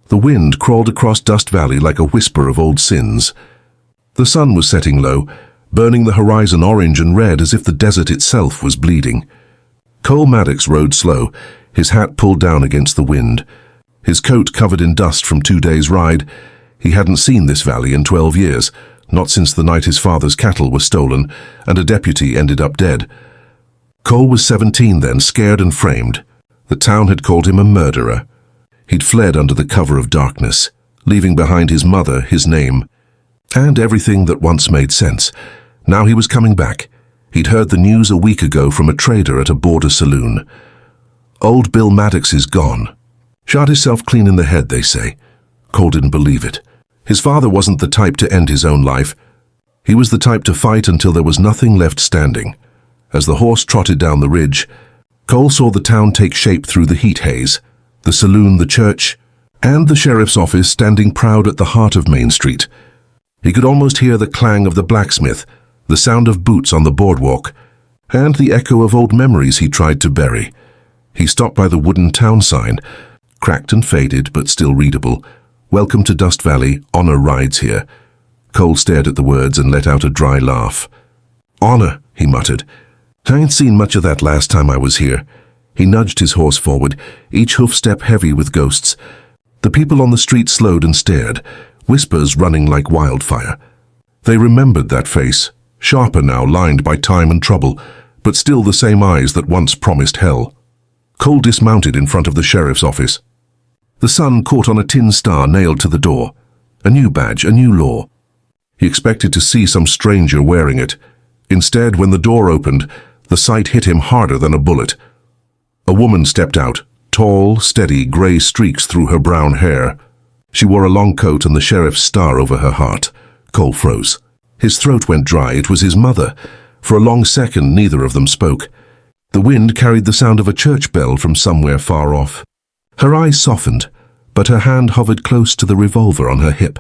The wind crawled across Dust Valley like a whisper of old sins. The sun was setting low, burning the horizon orange and red as if the desert itself was bleeding. Cole Maddox rode slow, his hat pulled down against the wind. His coat covered in dust from 2 days' ride. He hadn't seen this valley in 12 years, not since the night his father's cattle were stolen and a deputy ended up dead. Cole was 17 then, scared and framed. The town had called him a murderer. He'd fled under the cover of darkness, leaving behind his mother, his name, and everything that once made sense. Now he was coming back. He'd heard the news a week ago from a trader at a border saloon. Old Bill Maddox is gone. Shot himself clean in the head, they say. Cole didn't believe it. His father wasn't the type to end his own life. He was the type to fight until there was nothing left standing. As the horse trotted down the ridge, Cole saw the town take shape through the heat haze, the saloon, the church, and the sheriff's office standing proud at the heart of Main Street. He could almost hear the clang of the blacksmith, the sound of boots on the boardwalk, and the echo of old memories he tried to bury. He stopped by the wooden town sign, cracked and faded but still readable. "Welcome to Dust Valley, honor rides here." Cole stared at the words and let out a dry laugh. "Honor," he muttered. "I ain't seen much of that last time I was here." He nudged his horse forward, each hoof step heavy with ghosts. The people on the street slowed and stared, whispers running like wildfire. They remembered that face, sharper now, lined by time and trouble, but still the same eyes that once promised hell. Cole dismounted in front of the sheriff's office. The sun caught on a tin star nailed to the door. A new badge, a new law. He expected to see some stranger wearing it. Instead, when the door opened, the sight hit him harder than a bullet. A woman stepped out, tall, steady, gray streaks through her brown hair. She wore a long coat and the sheriff's star over her heart. Cole froze. His throat went dry. It was his mother. For a long second, neither of them spoke. The wind carried the sound of a church bell from somewhere far off. Her eyes softened, but her hand hovered close to the revolver on her hip.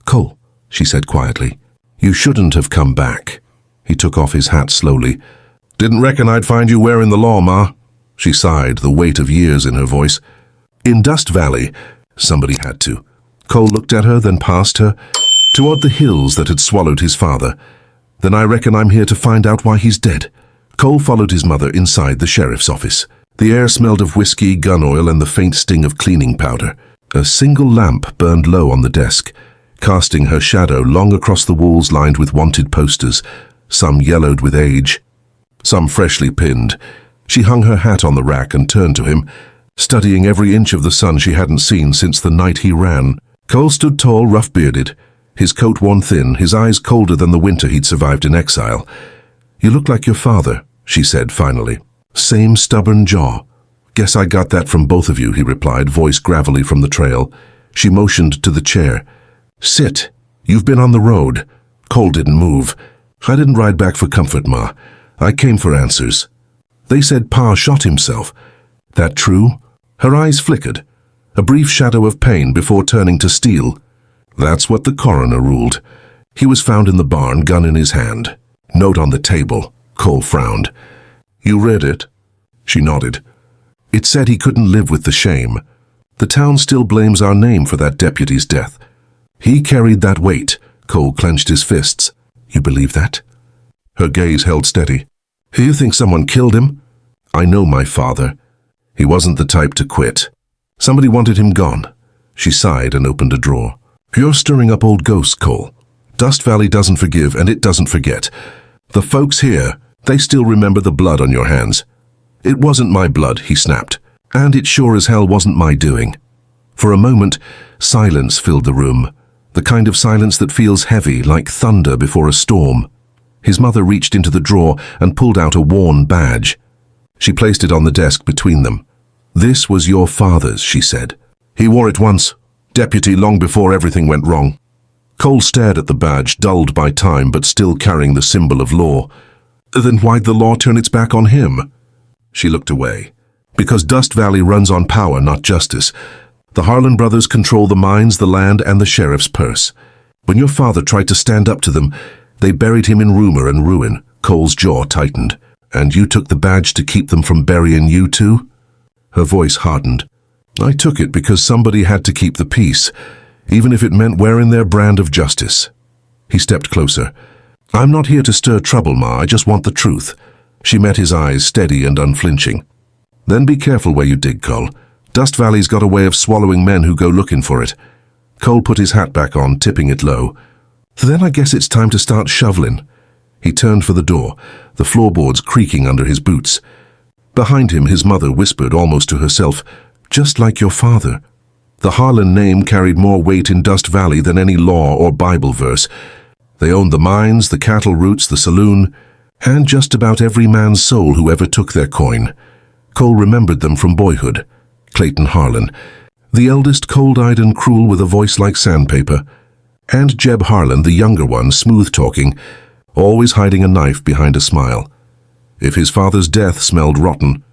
"Cole," she said quietly, "you shouldn't have come back." He took off his hat slowly. "Didn't reckon I'd find you wearing the law, Ma." She sighed, the weight of years in her voice. "In Dust Valley, somebody had to." Cole looked at her, then past her, toward the hills that had swallowed his father. "Then I reckon I'm here to find out why he's dead." Cole followed his mother inside the sheriff's office. The air smelled of whiskey, gun oil, and the faint sting of cleaning powder. A single lamp burned low on the desk, casting her shadow long across the walls lined with wanted posters, some yellowed with age, some freshly pinned. She hung her hat on the rack and turned to him, studying every inch of the sun she hadn't seen since the night he ran. Cole stood tall, rough-bearded, his coat worn thin, his eyes colder than the winter he'd survived in exile. "You look like your father," she said finally. "Same stubborn jaw." "Guess I got that from both of you," he replied, voice gravelly from the trail. She motioned to the chair. "Sit. You've been on the road." Cole didn't move. "I didn't ride back for comfort, Ma. I came for answers." "They said Pa shot himself. That true?" Her eyes flickered, a brief shadow of pain before turning to steel. "That's what the coroner ruled. He was found in the barn, gun in his hand. Note on the table." Cole frowned. "You read it?" She nodded. "It said he couldn't live with the shame. The town still blames our name for that deputy's death. He carried that weight." Cole clenched his fists. "You believe that?" Her gaze held steady. "You think someone killed him?" "I know my father. He wasn't the type to quit. Somebody wanted him gone." She sighed and opened a drawer. "You're stirring up old ghosts, Cole. Dust Valley doesn't forgive and it doesn't forget. The folks here, they still remember the blood on your hands." "It wasn't my blood," he snapped, "and it sure as hell wasn't my doing." For a moment, silence filled the room, the kind of silence that feels heavy, like thunder before a storm. His mother reached into the drawer and pulled out a worn badge. She placed it on the desk between them. "This was your father's," she said. "He wore it once, deputy, long before everything went wrong." Cole stared at the badge, dulled by time but still carrying the symbol of law. "Then why'd the law turn its back on him?" She looked away. "Because Dust Valley runs on power, not justice. The Harlan brothers control the mines, the land, and the sheriff's purse. When your father tried to stand up to them, they buried him in rumor and ruin." Cole's jaw tightened. "And you took the badge to keep them from burying you too?" Her voice hardened. I took it because somebody had to keep the peace, even if it meant wearing their brand of justice. He stepped closer. I'm not here to stir trouble, Ma, I just want the truth. She met his eyes, steady and unflinching. Then be careful where you dig, Cole. Dust Valley's got a way of swallowing men who go looking for it. Cole put his hat back on, tipping it low. Then I guess it's time to start shoveling. He turned for the door, the floorboards creaking under his boots. Behind him, his mother whispered almost to herself, just like your father. The Harlan name carried more weight in Dust Valley than any law or Bible verse. They owned the mines, the cattle routes, the saloon, and just about every man's soul who ever took their coin. Cole remembered them from boyhood. Clayton Harlan, the eldest, cold-eyed and cruel with a voice like sandpaper, and Jeb Harlan, the younger one, smooth-talking, always hiding a knife behind a smile. If his father's death smelled rotten,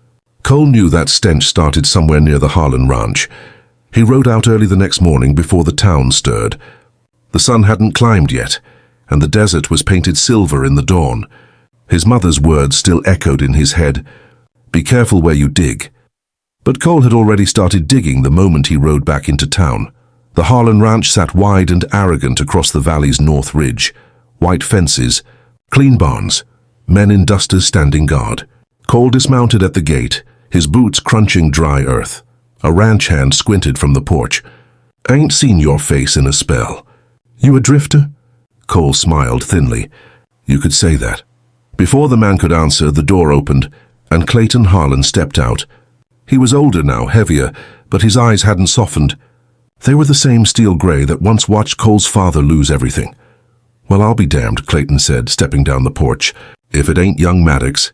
Cole knew that stench started somewhere near the Harlan ranch. He rode out early the next morning before the town stirred. The sun hadn't climbed yet, and the desert was painted silver in the dawn. His mother's words still echoed in his head, be careful where you dig. But Cole had already started digging the moment he rode back into town. The Harlan ranch sat wide and arrogant across the valley's north ridge. White fences, clean barns, men in dusters standing guard. Cole dismounted at the gate, his boots crunching dry earth. A ranch hand squinted from the porch. I ain't seen your face in a spell. You a drifter? Cole smiled thinly. You could say that. Before the man could answer, the door opened, and Clayton Harlan stepped out. He was older now, heavier, but his eyes hadn't softened. They were the same steel gray that once watched Cole's father lose everything. Well, I'll be damned, Clayton said, stepping down the porch, if it ain't young Maddox.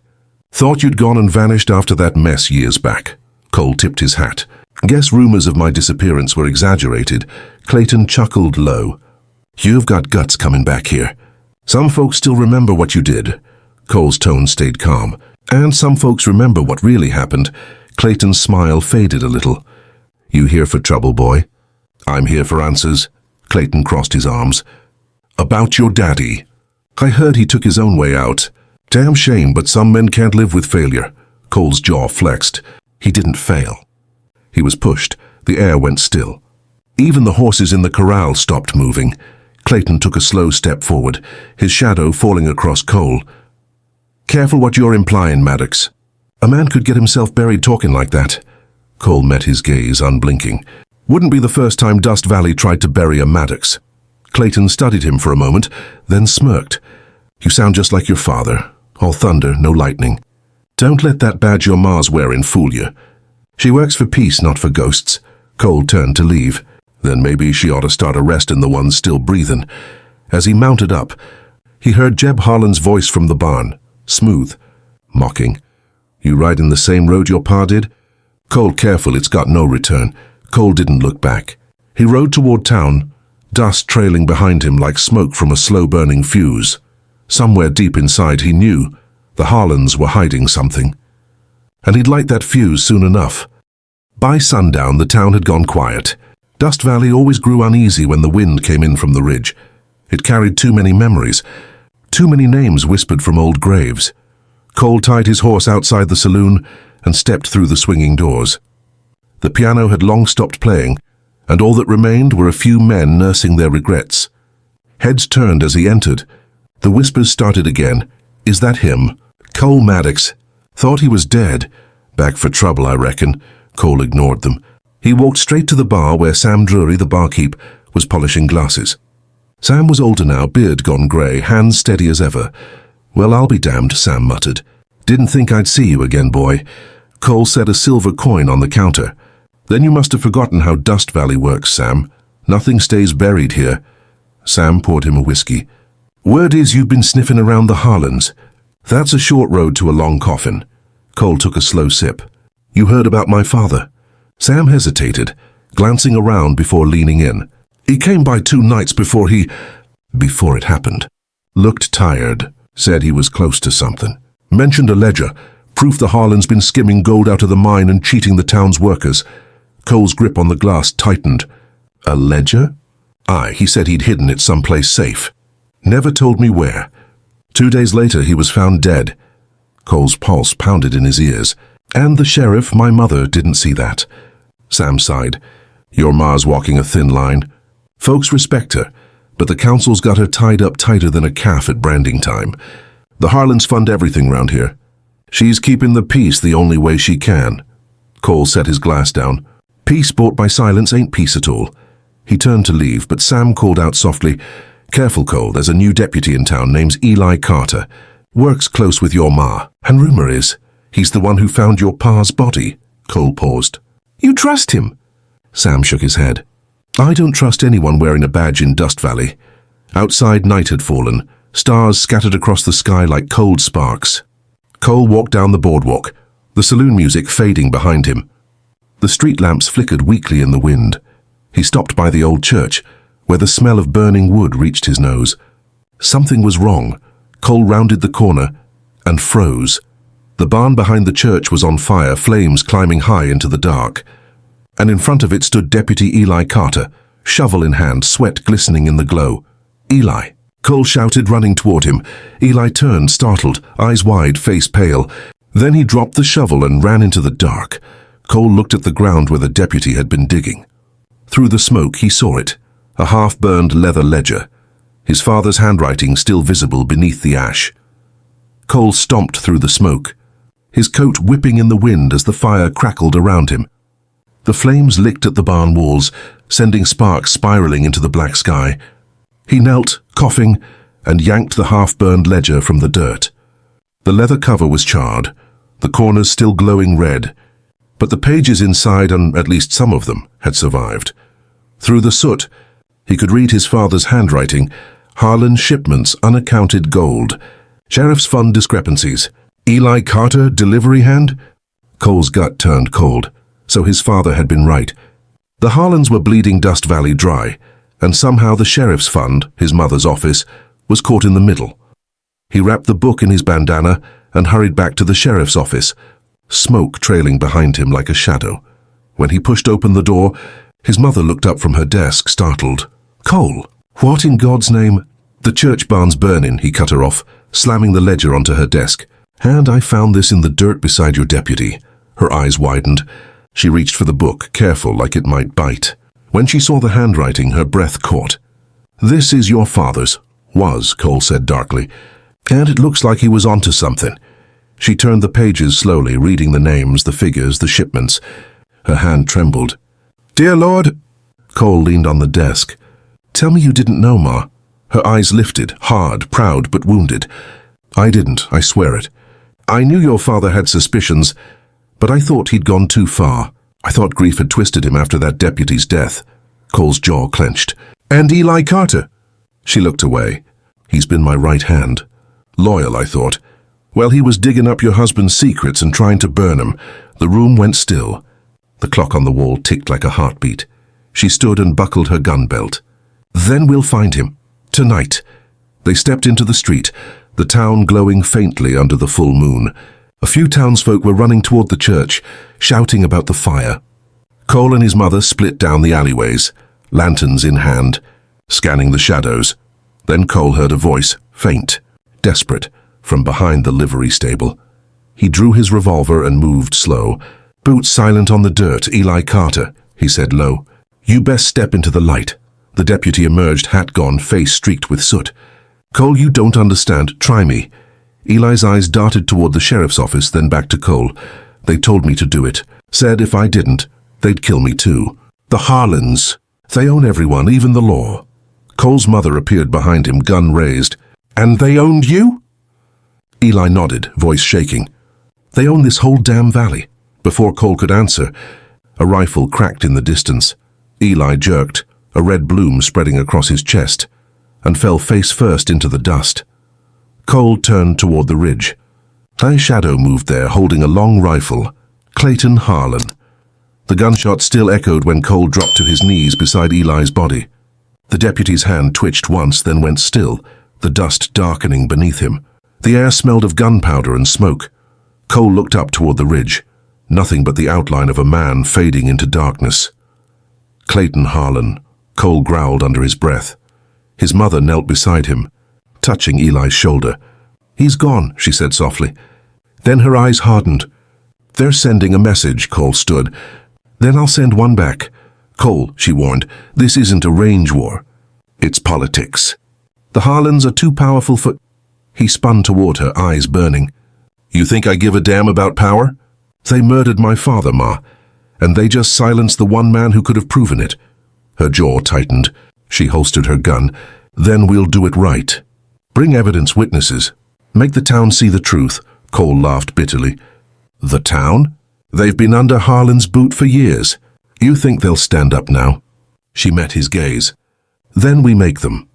Thought you'd gone and vanished after that mess years back. Cole tipped his hat. Guess rumors of my disappearance were exaggerated. Clayton chuckled low. You've got guts coming back here. Some folks still remember what you did. Cole's tone stayed calm. And some folks remember what really happened. Clayton's smile faded a little. You here for trouble, boy? I'm here for answers. Clayton crossed his arms. About your daddy. I heard he took his own way out. Damn shame, but some men can't live with failure. Cole's jaw flexed. He didn't fail. He was pushed. The air went still. Even the horses in the corral stopped moving. Clayton took a slow step forward, his shadow falling across Cole. Careful what you're implying, Maddox. A man could get himself buried talking like that. Cole met his gaze, unblinking. Wouldn't be the first time Dust Valley tried to bury a Maddox. Clayton studied him for a moment, then smirked. You sound just like your father. All thunder, no lightning. Don't let that badge your ma's wearing fool you. She works for peace, not for ghosts. Cole turned to leave. Then maybe she ought to start arresting the ones still breathing. As he mounted up, he heard Jeb Harlan's voice from the barn, smooth, mocking. You riding the same road your pa did? Cole, careful, it's got no return. Cole didn't look back. He rode toward town, dust trailing behind him like smoke from a slow-burning fuse. Somewhere deep inside he knew the Harlans were hiding something. And he'd light that fuse soon enough. By sundown, the town had gone quiet. Dust Valley always grew uneasy when the wind came in from the ridge. It carried too many memories, too many names whispered from old graves. Cole tied his horse outside the saloon and stepped through the swinging doors. The piano had long stopped playing, and all that remained were a few men nursing their regrets. Heads turned as he entered. The whispers started again. Is that him? Cole Maddox. Thought he was dead. Back for trouble, I reckon. Cole ignored them. He walked straight to the bar where Sam Drury, the barkeep, was polishing glasses. Sam was older now, beard gone grey, hands steady as ever. Well, I'll be damned, Sam muttered. Didn't think I'd see you again, boy. Cole set a silver coin on the counter. Then you must have forgotten how Dust Valley works, Sam. Nothing stays buried here. Sam poured him a whiskey. Word is you've been sniffing around the Harlans. That's a short road to a long coffin. Cole took a slow sip. You heard about my father? Sam hesitated, glancing around before leaning in. He came by 2 nights before it happened. Looked tired, said he was close to something. Mentioned a ledger, proof the Harlans been skimming gold out of the mine and cheating the town's workers. Cole's grip on the glass tightened. A ledger? Aye, he said he'd hidden it someplace safe. Never told me where. 2 days later he was found dead. Cole's pulse pounded in his ears. And the sheriff, my mother, didn't see that. Sam sighed. Your ma's walking a thin line. Folks respect her, but the council's got her tied up tighter than a calf at branding time. The Harlans fund everything round here. She's keeping the peace the only way she can. Cole set his glass down. Peace bought by silence ain't peace at all. He turned to leave, but Sam called out softly, Careful, Cole, there's a new deputy in town named Eli Carter. Works close with your ma, and rumor is he's the one who found your pa's body. Cole paused. You trust him? Sam shook his head. I don't trust anyone wearing a badge in Dust Valley. Outside night had fallen, stars scattered across the sky like cold sparks. Cole walked down the boardwalk, the saloon music fading behind him. The street lamps flickered weakly in the wind. He stopped by the old church, where the smell of burning wood reached his nose. Something was wrong. Cole rounded the corner and froze. The barn behind the church was on fire, flames climbing high into the dark. And in front of it stood Deputy Eli Carter, shovel in hand, sweat glistening in the glow. Eli! Cole shouted, running toward him. Eli turned, startled, eyes wide, face pale. Then he dropped the shovel and ran into the dark. Cole looked at the ground where the deputy had been digging. Through the smoke he saw it, a half-burned leather ledger, his father's handwriting still visible beneath the ash. Cole stomped through the smoke, his coat whipping in the wind as the fire crackled around him. The flames licked at the barn walls, sending sparks spiraling into the black sky. He knelt, coughing, and yanked the half-burned ledger from the dirt. The leather cover was charred, the corners still glowing red, but the pages inside, and at least some of them, had survived. Through the soot, he could read his father's handwriting, Harlan shipments, unaccounted gold, sheriff's fund discrepancies, Eli Carter, delivery hand? Cole's gut turned cold, so his father had been right. The Harlans were bleeding Dust Valley dry, and somehow the sheriff's fund, his mother's office, was caught in the middle. He wrapped the book in his bandana and hurried back to the sheriff's office, smoke trailing behind him like a shadow. When he pushed open the door, his mother looked up from her desk, startled. Cole, what in God's name? The church barn's burning, he cut her off, slamming the ledger onto her desk. And I found this in the dirt beside your deputy. Her eyes widened. She reached for the book, careful like it might bite. When she saw the handwriting, her breath caught. This is your father's. Was, Cole said darkly. And it looks like he was onto something. She turned the pages slowly, reading the names, the figures, the shipments. Her hand trembled. Dear Lord! Cole leaned on the desk. Tell me you didn't know, Ma. Her eyes lifted, hard, proud, but wounded. I didn't, I swear it. I knew your father had suspicions, but I thought he'd gone too far. I thought grief had twisted him after that deputy's death. Cole's jaw clenched. And Eli Carter? She looked away. He's been my right hand. Loyal, I thought. Well, he was digging up your husband's secrets and trying to burn 'em. The room went still. The clock on the wall ticked like a heartbeat. She stood and buckled her gun belt. Then we'll find him. Tonight. They stepped into the street, the town glowing faintly under the full moon. A few townsfolk were running toward the church, shouting about the fire. Cole and his mother split down the alleyways, lanterns in hand, scanning the shadows. Then Cole heard a voice, faint, desperate, from behind the livery stable. He drew his revolver and moved slow. Boots silent on the dirt, Eli Carter, he said low. You best step into the light. The deputy emerged, hat gone, face streaked with soot. Cole, you don't understand. Try me. Eli's eyes darted toward the sheriff's office, then back to Cole. They told me to do it. Said if I didn't, they'd kill me too. The Harlans. They own everyone, even the law. Cole's mother appeared behind him, gun raised. And they owned you? Eli nodded, voice shaking. They own this whole damn valley. Before Cole could answer, a rifle cracked in the distance. Eli jerked, a red bloom spreading across his chest, and fell face first into the dust. Cole turned toward the ridge. A shadow moved there, holding a long rifle. Clayton Harlan. The gunshot still echoed when Cole dropped to his knees beside Eli's body. The deputy's hand twitched once, then went still, the dust darkening beneath him. The air smelled of gunpowder and smoke. Cole looked up toward the ridge, nothing but the outline of a man fading into darkness. Clayton Harlan, Cole growled under his breath. His mother knelt beside him, touching Eli's shoulder. He's gone, she said softly. Then her eyes hardened. They're sending a message, Cole stood. Then I'll send one back. Cole, she warned, this isn't a range war. It's politics. The Harlans are too powerful for... He spun toward her, eyes burning. You think I give a damn about power? They murdered my father, Ma, and they just silenced the one man who could have proven it. Her jaw tightened. She holstered her gun. Then we'll do it right. Bring evidence, witnesses. Make the town see the truth. Cole laughed bitterly. The town? They've been under Harlan's boot for years. You think they'll stand up now? She met his gaze. Then we make them.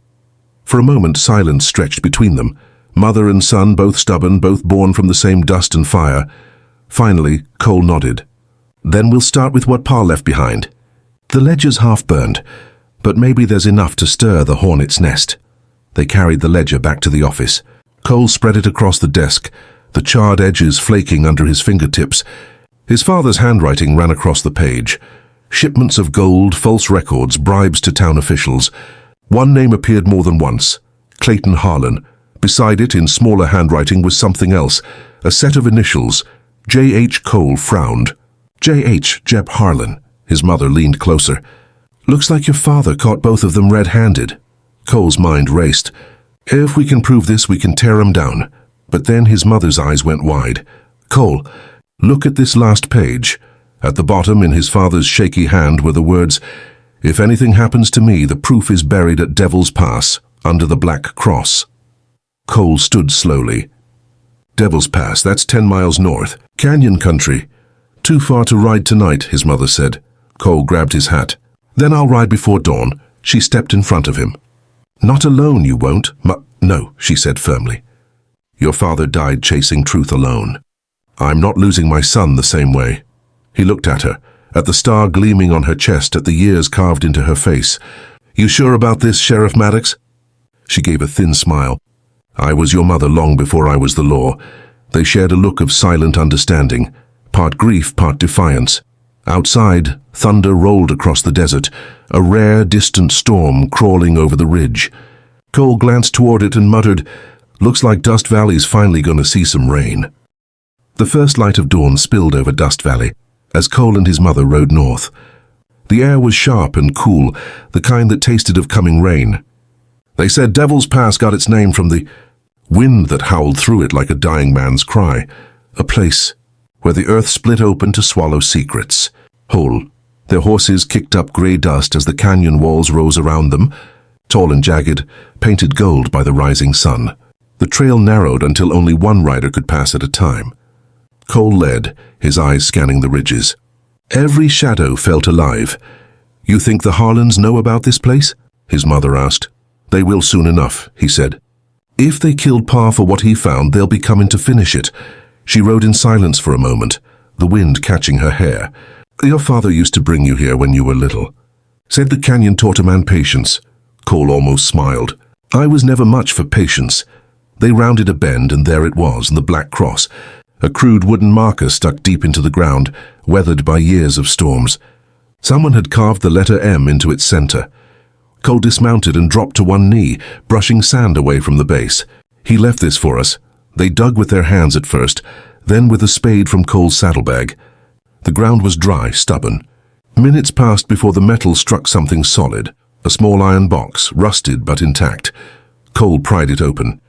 For a moment, silence stretched between them. Mother and son, both stubborn, both born from the same dust and fire. Finally, Cole nodded. Then we'll start with what Pa left behind. The ledger's half burned, but maybe there's enough to stir the hornet's nest. They carried the ledger back to the office. Cole spread it across the desk, the charred edges flaking under his fingertips. His father's handwriting ran across the page. Shipments of gold, false records, bribes to town officials. One name appeared more than once. Clayton Harlan. Beside it, in smaller handwriting, was something else. A set of initials. J.H. Cole frowned. J.H. Jep Harlan. His mother leaned closer. Looks like your father caught both of them red-handed. Cole's mind raced. If we can prove this, we can tear him down. But then his mother's eyes went wide. Cole, look at this last page. At the bottom, in his father's shaky hand, were the words, If anything happens to me, the proof is buried at Devil's Pass, under the Black Cross. Cole stood slowly. Devil's Pass, that's 10 miles north. Canyon country. Too far to ride tonight, his mother said. Cole grabbed his hat. Then I'll ride before dawn. She stepped in front of him. Not alone, you won't. No, she said firmly. Your father died chasing truth alone. I'm not losing my son the same way. He looked at her, at the star gleaming on her chest, at the years carved into her face. You sure about this, Sheriff Maddox? She gave a thin smile. I was your mother long before I was the law. They shared a look of silent understanding, part grief, part defiance. Outside, thunder rolled across the desert, a rare, distant storm crawling over the ridge. Cole glanced toward it and muttered, Looks like Dust Valley's finally going to see some rain. The first light of dawn spilled over Dust Valley as Cole and his mother rode north. The air was sharp and cool, the kind that tasted of coming rain. They said Devil's Pass got its name from the wind that howled through it like a dying man's cry, a place where the earth split open to swallow secrets. Whole, their horses kicked up grey dust as the canyon walls rose around them, tall and jagged, painted gold by the rising sun. The trail narrowed until only one rider could pass at a time. Cole led, his eyes scanning the ridges. Every shadow felt alive. You think the Harlans know about this place? His mother asked. They will soon enough, he said. If they killed Pa for what he found, they'll be coming to finish it. She rode in silence for a moment, the wind catching her hair. Your father used to bring you here when you were little. Said the canyon taught a man patience. Cole almost smiled. I was never much for patience. They rounded a bend, and there it was, the Black Cross, a crude wooden marker stuck deep into the ground, weathered by years of storms. Someone had carved the letter M into its center. Cole dismounted and dropped to one knee, brushing sand away from the base. He left this for us. They dug with their hands at first, then with a spade from Cole's saddlebag. The ground was dry, stubborn. Minutes passed before the metal struck something solid, a small iron box, rusted but intact. Cole pried it open.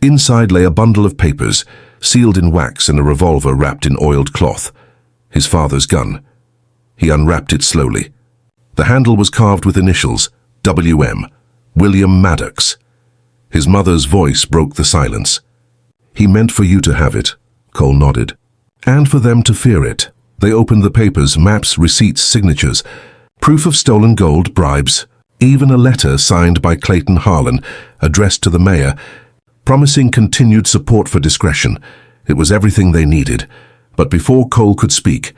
Inside lay a bundle of papers, sealed in wax, and a revolver wrapped in oiled cloth. His father's gun. He unwrapped it slowly. The handle was carved with initials, W.M., William Maddox. His mother's voice broke the silence. He meant for you to have it, Cole nodded. And for them to fear it. They opened the papers, maps, receipts, signatures, proof of stolen gold, bribes, even a letter signed by Clayton Harlan, addressed to the mayor, promising continued support for discretion. It was everything they needed. But before Cole could speak,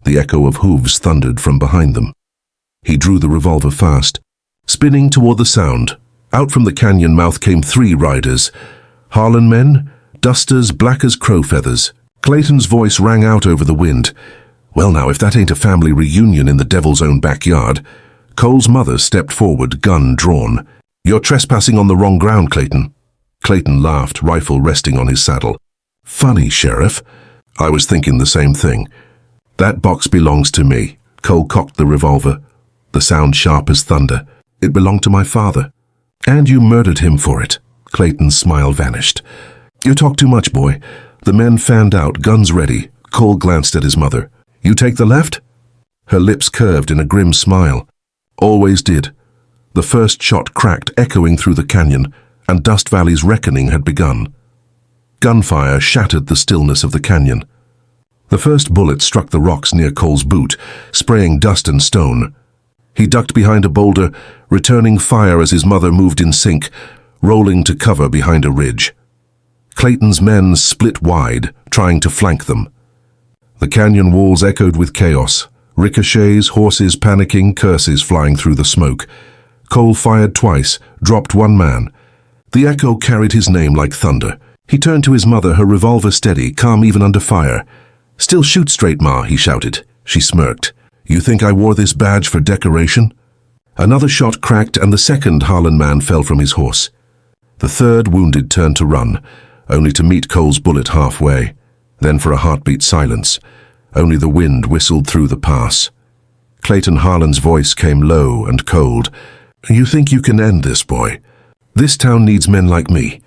the echo of hooves thundered from behind them. He drew the revolver fast. Spinning toward the sound, out from the canyon mouth came 3 riders. Harlan men, dusters black as crow feathers. Clayton's voice rang out over the wind. Well now, if that ain't a family reunion in the devil's own backyard. Cole's mother stepped forward, gun drawn. You're trespassing on the wrong ground, Clayton. Clayton laughed, rifle resting on his saddle. Funny, Sheriff. I was thinking the same thing. That box belongs to me. Cole cocked the revolver, the sound sharp as thunder. It belonged to my father. And you murdered him for it. Clayton's smile vanished. You talk too much, boy. The men fanned out, guns ready. Cole glanced at his mother. You take the left? Her lips curved in a grim smile. Always did. The first shot cracked, echoing through the canyon, and Dust Valley's reckoning had begun. Gunfire shattered the stillness of the canyon. The first bullet struck the rocks near Cole's boot, spraying dust and stone. He ducked behind a boulder, returning fire as his mother moved in sync, rolling to cover behind a ridge. Clayton's men split wide, trying to flank them. The canyon walls echoed with chaos, ricochets, horses panicking, curses flying through the smoke. Cole fired twice, dropped one man. The echo carried his name like thunder. He turned to his mother, her revolver steady, calm even under fire. Still shoot straight, Ma, he shouted. She smirked. You think I wore this badge for decoration? Another shot cracked, and the second Harlan man fell from his horse. The third wounded turned to run, only to meet Cole's bullet halfway. Then for a heartbeat silence. Only the wind whistled through the pass. Clayton Harlan's voice came low and cold. You think you can end this, boy? This town needs men like me.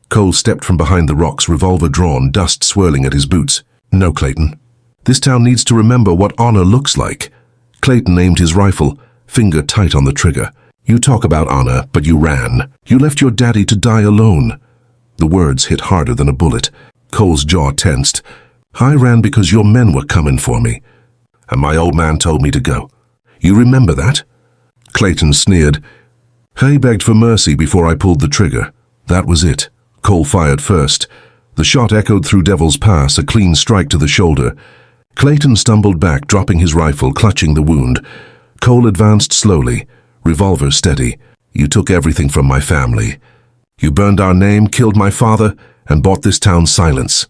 Cole stepped from behind the rocks, revolver drawn, dust swirling at his boots. No, Clayton. This town needs to remember what honor looks like. Clayton aimed his rifle, finger tight on the trigger. You talk about honor, but you ran. You left your daddy to die alone. The words hit harder than a bullet. Cole's jaw tensed. I ran because your men were coming for me. And my old man told me to go. You remember that? Clayton sneered. I begged for mercy before I pulled the trigger. That was it. Cole fired first. The shot echoed through Devil's Pass, a clean strike to the shoulder. Clayton stumbled back, dropping his rifle, clutching the wound. Cole advanced slowly, revolver steady. You took everything from my family. You burned our name, killed my father, and bought this town's silence.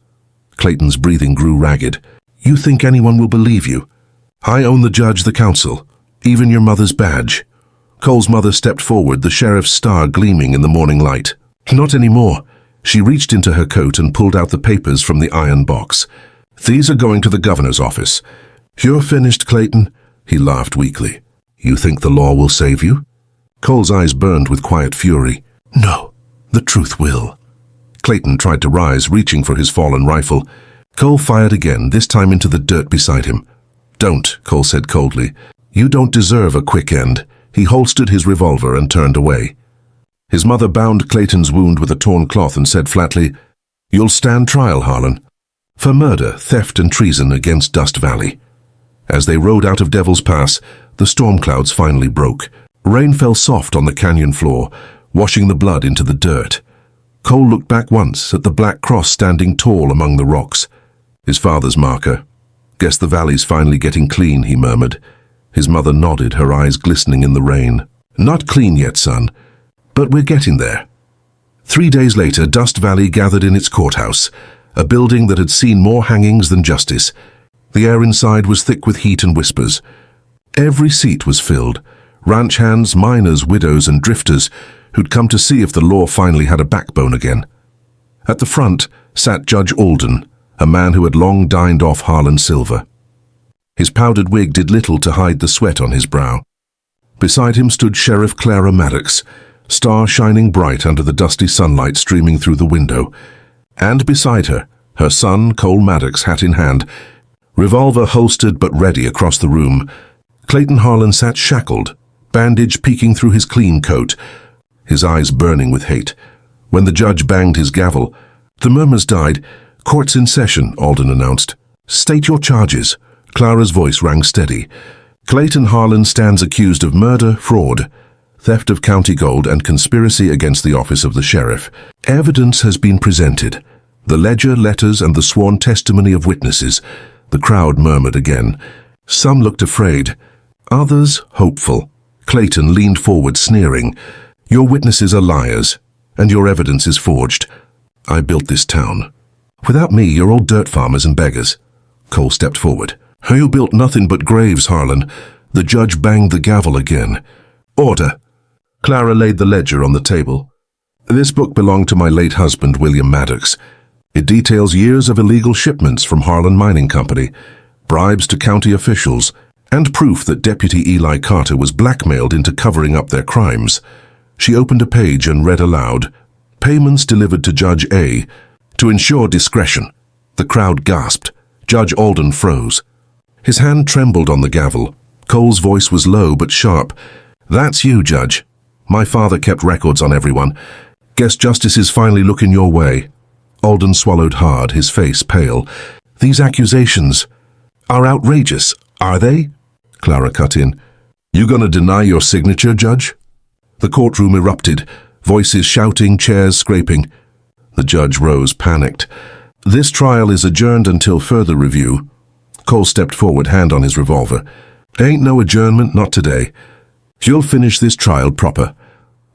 Clayton's breathing grew ragged. You think anyone will believe you? I own the judge, the council, even your mother's badge. Cole's mother stepped forward, the sheriff's star gleaming in the morning light. Not anymore. She reached into her coat and pulled out the papers from the iron box. These are going to the governor's office. You're finished, Clayton. He laughed weakly. You think the law will save you? Cole's eyes burned with quiet fury. No, the truth will. Clayton tried to rise, reaching for his fallen rifle. Cole fired again, this time into the dirt beside him. Don't, Cole said coldly. You don't deserve a quick end. He holstered his revolver and turned away. His mother bound Clayton's wound with a torn cloth and said flatly, You'll stand trial, Harlan, for murder, theft, and treason against Dust Valley. As they rode out of Devil's Pass, the storm clouds finally broke. Rain fell soft on the canyon floor, washing the blood into the dirt. Cole looked back once at the black cross standing tall among the rocks. His father's marker. Guess the valley's finally getting clean, he murmured. His mother nodded, her eyes glistening in the rain. Not clean yet, son, but we're getting there. 3 days later, Dust Valley gathered in its courthouse, a building that had seen more hangings than justice. The air inside was thick with heat and whispers. Every seat was filled. Ranch hands, miners, widows, and drifters who'd come to see if the law finally had a backbone again. At the front sat Judge Alden, a man who had long dined off Harlan silver. His powdered wig did little to hide the sweat on his brow. Beside him stood Sheriff Clara Maddox, star shining bright under the dusty sunlight streaming through the window. And beside her, her son, Cole Maddox, hat in hand, revolver holstered but ready across the room. Clayton Harlan sat shackled, bandage peeking through his clean coat, his eyes burning with hate. When the judge banged his gavel, the murmurs died. Court's in session, Alden announced. State your charges. Clara's voice rang steady. Clayton Harlan stands accused of murder, fraud, theft of county gold, and conspiracy against the office of the sheriff. Evidence has been presented. The ledger, letters, and the sworn testimony of witnesses. The crowd murmured again. Some looked afraid, others hopeful. Clayton leaned forward, sneering. Your witnesses are liars, and your evidence is forged. I built this town. Without me, you're all dirt farmers and beggars. Cole stepped forward. You built nothing but graves, Harlan. The judge banged the gavel again. Order. Clara laid the ledger on the table. This book belonged to my late husband, William Maddox. It details years of illegal shipments from Harlan Mining Company, bribes to county officials, and proof that Deputy Eli Carter was blackmailed into covering up their crimes. She opened a page and read aloud, "Payments delivered to Judge A to ensure discretion." The crowd gasped. Judge Alden froze. His hand trembled on the gavel. Cole's voice was low but sharp. "That's you, Judge. My father kept records on everyone. Guess justice is finally looking your way." Alden swallowed hard, his face pale. "These accusations are outrageous, are they?" Clara cut in. "You gonna deny your signature, Judge?" The courtroom erupted, voices shouting, chairs scraping. The judge rose, panicked. "This trial is adjourned until further review." Cole stepped forward, hand on his revolver. "Ain't no adjournment, not today. You'll finish this trial proper."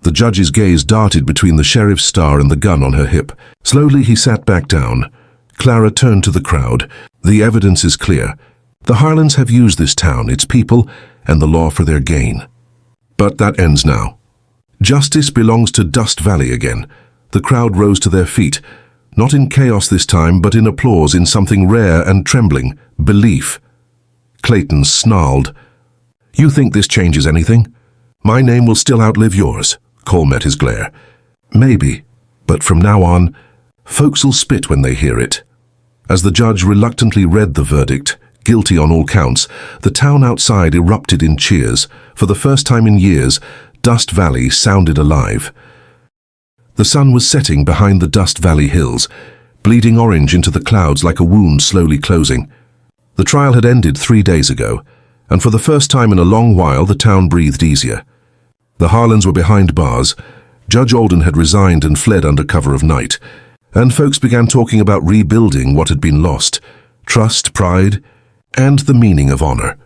The judge's gaze darted between the sheriff's star and the gun on her hip. Slowly he sat back down. Clara turned to the crowd. "The evidence is clear. The Harlans have used this town, its people, and the law for their gain. But that ends now. Justice belongs to Dust Valley again." The crowd rose to their feet, not in chaos this time, but in applause, in something rare and trembling, belief. Clayton snarled, "You think this changes anything? My name will still outlive yours." Cole met his glare. "Maybe, but from now on, folks'll spit when they hear it." As the judge reluctantly read the verdict, guilty on all counts, the town outside erupted in cheers. For the first time in years, Dust Valley sounded alive. The sun was setting behind the Dust Valley hills, bleeding orange into the clouds like a wound slowly closing. The trial had ended 3 days ago, and for the first time in a long while the town breathed easier. The Harlans were behind bars. Judge Alden had resigned and fled under cover of night, and folks began talking about rebuilding what had been lost: trust, pride, and the meaning of honor.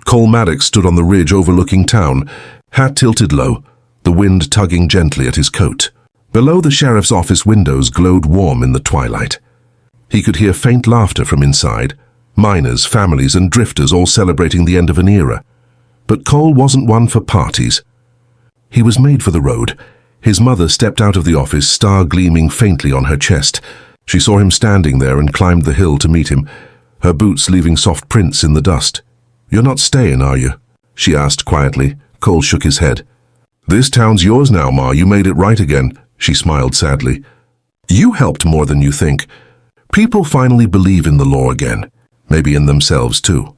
Cole Maddox stood on the ridge overlooking town, hat tilted low, the wind tugging gently at his coat. Below, the sheriff's office windows glowed warm in the twilight. He could hear faint laughter from inside, miners, families, and drifters all celebrating the end of an era. But Cole wasn't one for parties. He was made for the road. His mother stepped out of the office, star gleaming faintly on her chest. She saw him standing there and climbed the hill to meet him, her boots leaving soft prints in the dust. "You're not staying, are you?" she asked quietly. Cole shook his head. "This town's yours now, Ma. You made it right again." She smiled sadly. "You helped more than you think. People finally believe in the law again, maybe in themselves too."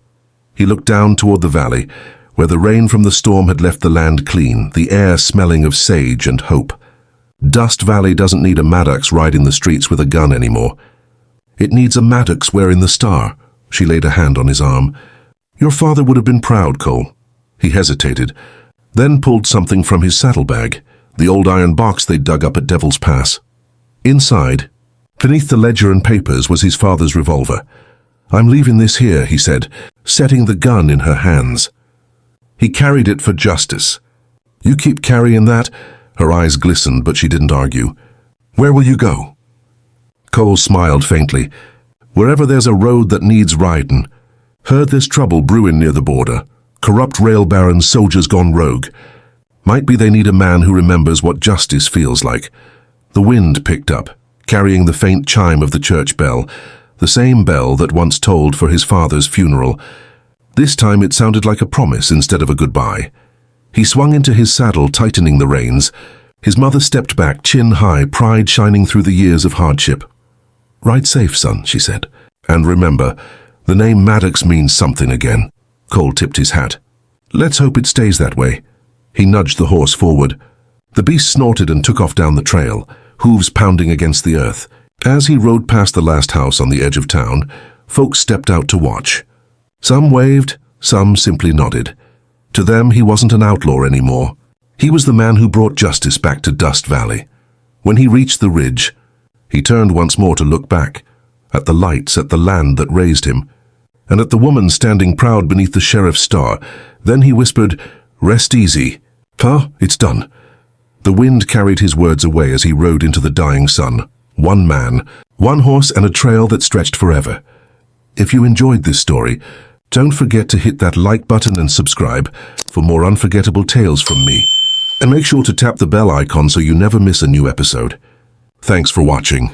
He looked down toward the valley, where the rain from the storm had left the land clean, the air smelling of sage and hope. Dust Valley doesn't need a Maddox riding the streets with a gun anymore. It needs a Maddox wearing the star. She laid a hand on his arm. "Your father would have been proud, Cole." He hesitated, then pulled something from his saddlebag, the old iron box they'd dug up at Devil's Pass. Inside, beneath the ledger and papers, was his father's revolver. "I'm leaving this here," he said, setting the gun in her hands. He carried it for justice. "You keep carrying that?" Her eyes glistened, but she didn't argue. "Where will you go?" Cole smiled faintly. "Wherever there's a road that needs riding. Heard there's trouble brewing near the border. Corrupt rail barons, soldiers gone rogue. Might be they need a man who remembers what justice feels like." The wind picked up, carrying the faint chime of the church bell, the same bell that once tolled for his father's funeral. This time it sounded like a promise instead of a goodbye. He swung into his saddle, tightening the reins. His mother stepped back, chin high, pride shining through the years of hardship. "Ride safe, son," she said. "And remember, the name Maddox means something again." Cole tipped his hat. "Let's hope it stays that way." He nudged the horse forward. The beast snorted and took off down the trail, hooves pounding against the earth. As he rode past the last house on the edge of town, folks stepped out to watch. Some waved, some simply nodded. To them, he wasn't an outlaw anymore. He was the man who brought justice back to Dust Valley. When he reached the ridge, he turned once more to look back, at the lights, at the land that raised him, and at the woman standing proud beneath the sheriff's star. Then he whispered, "Rest easy. Pa, it's done." The wind carried his words away as he rode into the dying sun. One man, one horse, and a trail that stretched forever. If you enjoyed this story, don't forget to hit that like button and subscribe for more unforgettable tales from me. And make sure to tap the bell icon so you never miss a new episode. Thanks for watching.